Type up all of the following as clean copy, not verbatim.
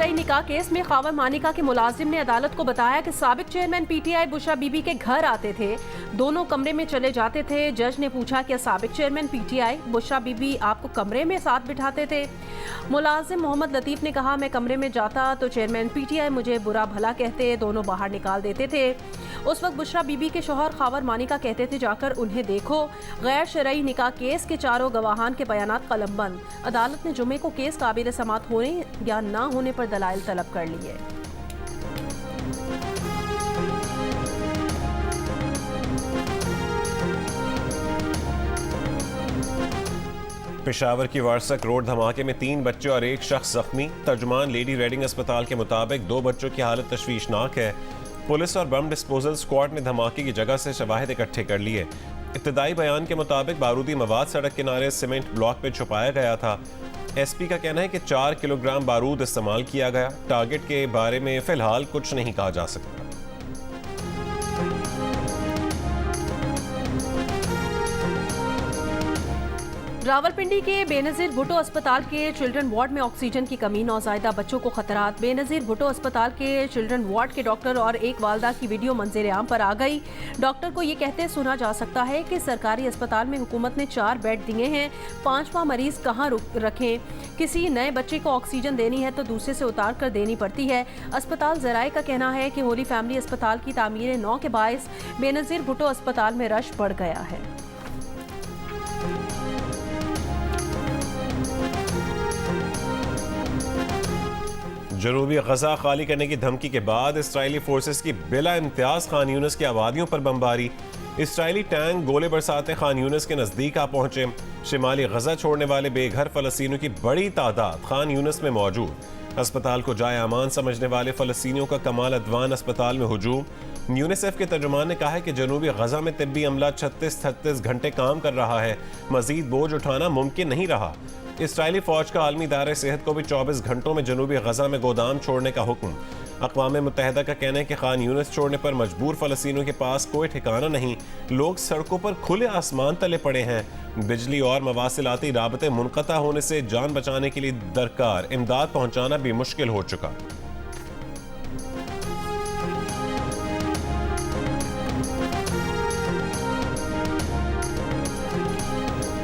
शरई निकाह केस में ख्वावर मानिका के मुलाजिम ने अदालत को बताया कि साबिक चेयरमैन पीटीआई बुशरा बीबी के घर आते थे, दोनों कमरे में चले जाते थे। जज ने पूछा कि साबिक चेयरमैन पीटीआई बुशरा बीबी आपको कमरे में साथ बिठाते थे? मुलाजिम मोहम्मद लतीफ ने कहा, मैं कमरे में जाता तो चेयरमैन पीटीआई मुझे बुरा भला कहते, दोनों बाहर निकाल देते थे। उस वक्त बुशरा बीबी के शौहर ख्वावर मानिका कहते थे, जाकर उन्हें देखो। गैर शरई निकाह केस के चारों गवाहान के बयानात कलमबंद। अदालत ने जुमे को केस काबिल समात होने या ना होने पर दलाइल तलब कर लिए। पेशावर की वारसक रोड धमाके में 3 बच्चे और 1 शख्स जख्मी। तर्जुमान लेडी रेडिंग अस्पताल के मुताबिक 2 बच्चों की हालत तशवीशनाक है। पुलिस और बम डिस्पोजल स्क्वाड ने धमाके की जगह से शवाहिद इकट्ठे कर लिए। इब्तदाई बयान के मुताबिक बारूदी मवाद सड़क किनारे सीमेंट ब्लॉक पे छुपाया गया था। एसपी का कहना है कि 4 किलोग्राम बारूद इस्तेमाल किया गया। टारगेट के बारे में फिलहाल कुछ नहीं कहा जा सकता। रावलपिंडी के बेनजीर भुट्टो अस्पताल के चिल्ड्रन वार्ड में ऑक्सीजन की कमी, नौज़ायदा बच्चों को खतरात। बेनजीर भुट्टो अस्पताल के चिल्ड्रन वार्ड के डॉक्टर और एक वालदा की वीडियो मंजर आम पर आ गई। डॉक्टर को ये कहते सुना जा सकता है कि सरकारी अस्पताल में हुकूमत ने 4 बेड दिए हैं, 5वां मरीज कहाँ रखें? किसी नए बच्चे को ऑक्सीजन देनी है तो दूसरे से उतार कर देनी पड़ती है। अस्पताल ज़राए का कहना है कि होली फैमिली अस्पताल की तामीर 9 के बायस बेनजीर भुट्टो अस्पताल में रश बढ़ गया है। जनूबी गजा खाली करने की धमकी के बाद इसराइली फोर्सेस की बिला इम्तियाज खान यूनिस की आबादियों पर बमबारी। इसराइली टैंक गोले बरसाते खान यूनिस के नजदीक आ पहुंचे। शिमाली गजा छोड़ने वाले बेघर फलस्तीनियों की बड़ी तादाद खान यूनिस में मौजूद। अस्पताल को जाए अमान समझने वाले फलस्तीनियों का कमाल अदवान अस्पताल में हुजूम। यूनिसेफ के तर्जुमान ने कहा है कि जनूबी गजा में तिब्बी अमला 36-38 घंटे काम कर रहा है। मजीद बोझ उठाना मुमकिन नहीं रहा। इसराइली फौज का आलमी इदारे सेहत को भी 24 घंटों में जनूबी गजा में गोदाम छोड़ने का हुक्म। अक़वाम मुत्तहिदा का कहना है कि खान यूनिस छोड़ने पर मजबूर फलस्तीनियों के पास कोई ठिकाना नहीं। लोग सड़कों पर खुले आसमान तले पड़े हैं। बिजली और मवासिलाती राबते मुनक़ता होने से जान बचाने के लिए दरकार इमदाद पहुँचाना भी मुश्किल हो चुका।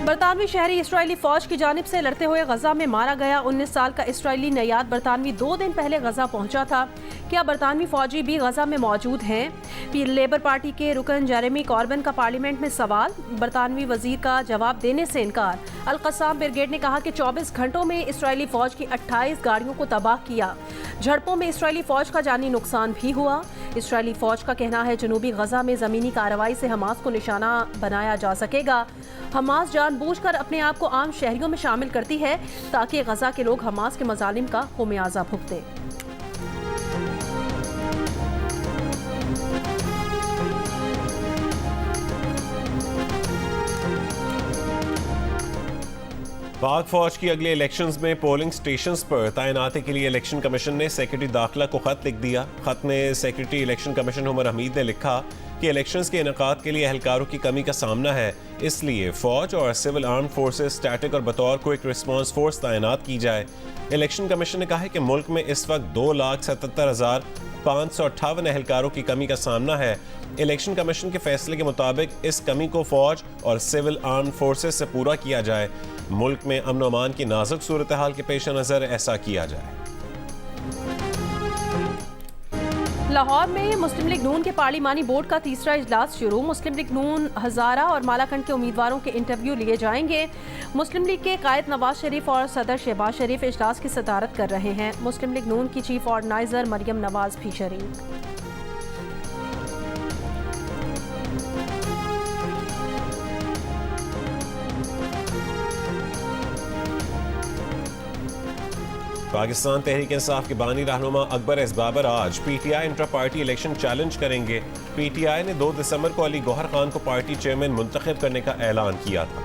बरतानवी शहरी इसराइली फौज की जानिब से लड़ते हुए गजा में मारा गया। 19 साल का इसराइली नयाद बरतानवी 2 दिन पहले गजा पहुंचा था। क्या बरतानवी फौजी भी गजा में मौजूद हैं? लेबर पार्टी के रुकन जेरेमी कॉर्बन का पार्लियामेंट में सवाल, बरतानवी वजीर का जवाब देने से इनकार। अल-कस्साम ब्रिगेड ने कहा कि 24 घंटों में इसराइली फौज की 28 गाड़ियों को तबाह किया। झड़पों में इसराइली फौज का जानी नुकसान भी हुआ। इसराइली फौज का कहना है जनूबी गजा में जमीनी कार्रवाई से हमास को निशाना बनाया जा सकेगा। हमास जानबूझकर अपने आप को आम शहरियों में शामिल करती है ताकि गजा के लोग हमास के मजालिम का खुमियाजा भुगते। पाक फौज की अगले इलेक्शंस में पोलिंग स्टेशंस पर तैनाती के लिए इलेक्शन कमीशन ने सेक्रेटरी दाखिला को खत लिख दिया। खत में secretary election commission Umar Hamid ने लिखा कि इलेक्शंस के इनेकाद के लिए एहलकारों की कमी का सामना है, इसलिए फौज और सिविल आर्म फोर्सेस स्टैटिक और बतौर क्विक रिस्पांस फोर्स तैनात की जाए। इलेक्शन कमीशन ने कहा है कि मुल्क में इस वक्त 2,77,558 एहलकारों की कमी का सामना है। इलेक्शन कमीशन के फैसले के मुताबिक इस कमी को फौज और सिविल आर्म फोर्सेस से पूरा किया जाए। मुल्क में अमन अमान की नाजुक सूरत हाल के पेश नज़र ऐसा किया जाए। लाहौर में मुस्लिम लीग नून के पार्लिमानी बोर्ड का तीसरा इजलास शुरू। मुस्लिम लीग नून हज़ारा और मालाकंड के उम्मीदवारों के इंटरव्यू लिए जाएंगे। मुस्लिम लीग के कायद नवाज शरीफ और सदर शहबाज शरीफ इजलास की सदारत कर रहे हैं। मुस्लिम लीग नून की चीफ ऑर्गेनाइजर मरियम नवाज भी शरीक। पाकिस्तान तहरीक इंसाफ के बानी रहनुमा अकबर एस बाबर आज PTI intra party election challenge करेंगे। पीटीआई ने 2 दिसंबर को अली गौहर खान को पार्टी चेयरमैन मुंतखब करने का ऐलान किया था।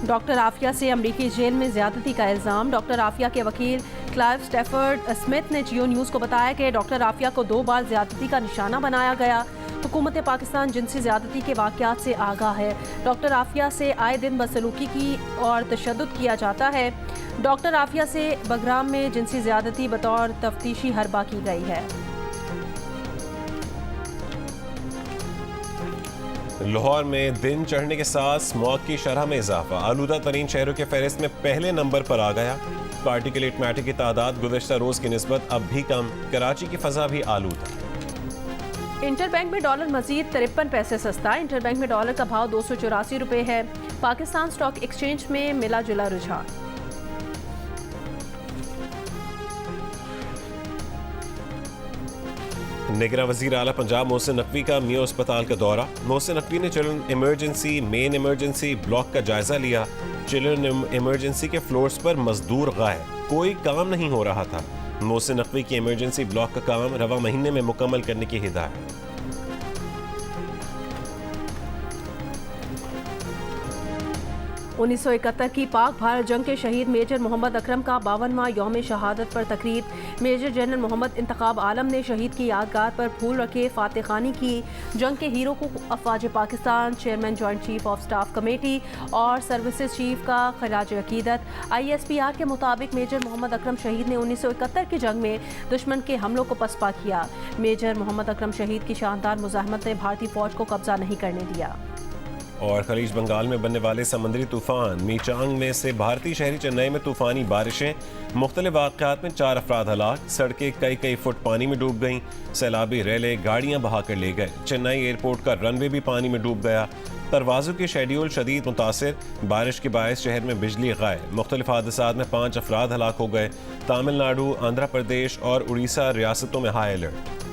डॉक्टर आफिया से अमरीकी जेल में ज्यादती का इल्जाम। डॉक्टर आफिया के वकील क्लाइव स्टैफर्ड स्मिथ ने जियो न्यूज़ को बताया कि डॉक्टर आफिया को 2 बार ज्यादती का निशाना बनाया गया। हुकूमत पाकिस्तान जिनसी ज़्यादती के वाक़यात से आगाह है। डॉक्टर आफिया से आए दिन बदसलूकी की और तशद्दुद किया जाता है। डॉक्टर आफिया से बगराम में जिनसी ज़्यादती बतौर तफ्तीशी हरबा की गई है। लाहौर में दिन चढ़ने के साथ स्मॉग की शरह में इजाफा, आलूदा तरीन शहरों के फहरिस्त में पहले नंबर पर आ गया। पार्टिकुलेट मैटर की तादाद गुज़श्ता रोज़ की निस्बत अब भी कम, कराची की फ़ज़ा भी आलूदा। इंटरबैंक में डॉलर मजीद 53 पैसे सस्ता। इंटरबैंक में डॉलर का भाव 284 रुपये है। पाकिस्तान स्टॉक एक्सचेंज में मिला जुला रुझान। निगरां वज़ीर आला पंजाब मोहसिन नकवी का मियां अस्पताल का दौरा। मोहसिन नकवी ने children emergency, main emergency block का जायजा लिया। चिल्ड्रन इमरजेंसी के फ्लोर्स पर मजदूर गायब, कोई काम नहीं हो रहा था। मोहसिन नकवी की इमरजेंसी ब्लॉक का काम रवा महीने में मुकम्मल करने की हिदायत। 1971 की पाक भारत जंग के शहीद मेजर मोहम्मद अकरम का 52वां यौम शहादत पर तकरीब। मेजर जनरल मोहम्मद इंतखाब आलम ने शहीद की यादगार पर फूल रखे, फातह खानी की। जंग के हीरो को अफवाज Pakistan, chairman joint chief of staff committee और सर्विसेज चीफ का खराज अकीदत। ISPR के मुताबिक मेजर मोहम्मद अकरम शहीद ने 1971 की जंग में दुश्मन के हमलों को पसपा किया। मेजर मोहम्मद अकरम शहीद की शानदार मुजाहमत ने भारतीय फौज को कब्जा नहीं करने दिया। और खलीज बंगाल में बनने वाले समुद्री तूफान मीचांग में से भारतीय शहरी चेन्नई में तूफानी बारिशें, मुख्तलिफ वाक़यात में 4 अफराद हलाक। सड़कें कई फुट पानी में डूब गईं। सैलाबी रेले गाड़ियां बहा कर ले गए। चेन्नई एयरपोर्ट का रनवे भी पानी में डूब गया। परवाज़ों के शेड्यूल शदीद मुतासिर, बारिश के बायस शहर में बिजली गायब। मुख्तलिफ हादसात में 5 अफराद हलाक हो गए। तमिलनाडु, आंध्र प्रदेश और उड़ीसा रियासतों में हाई अलर्ट।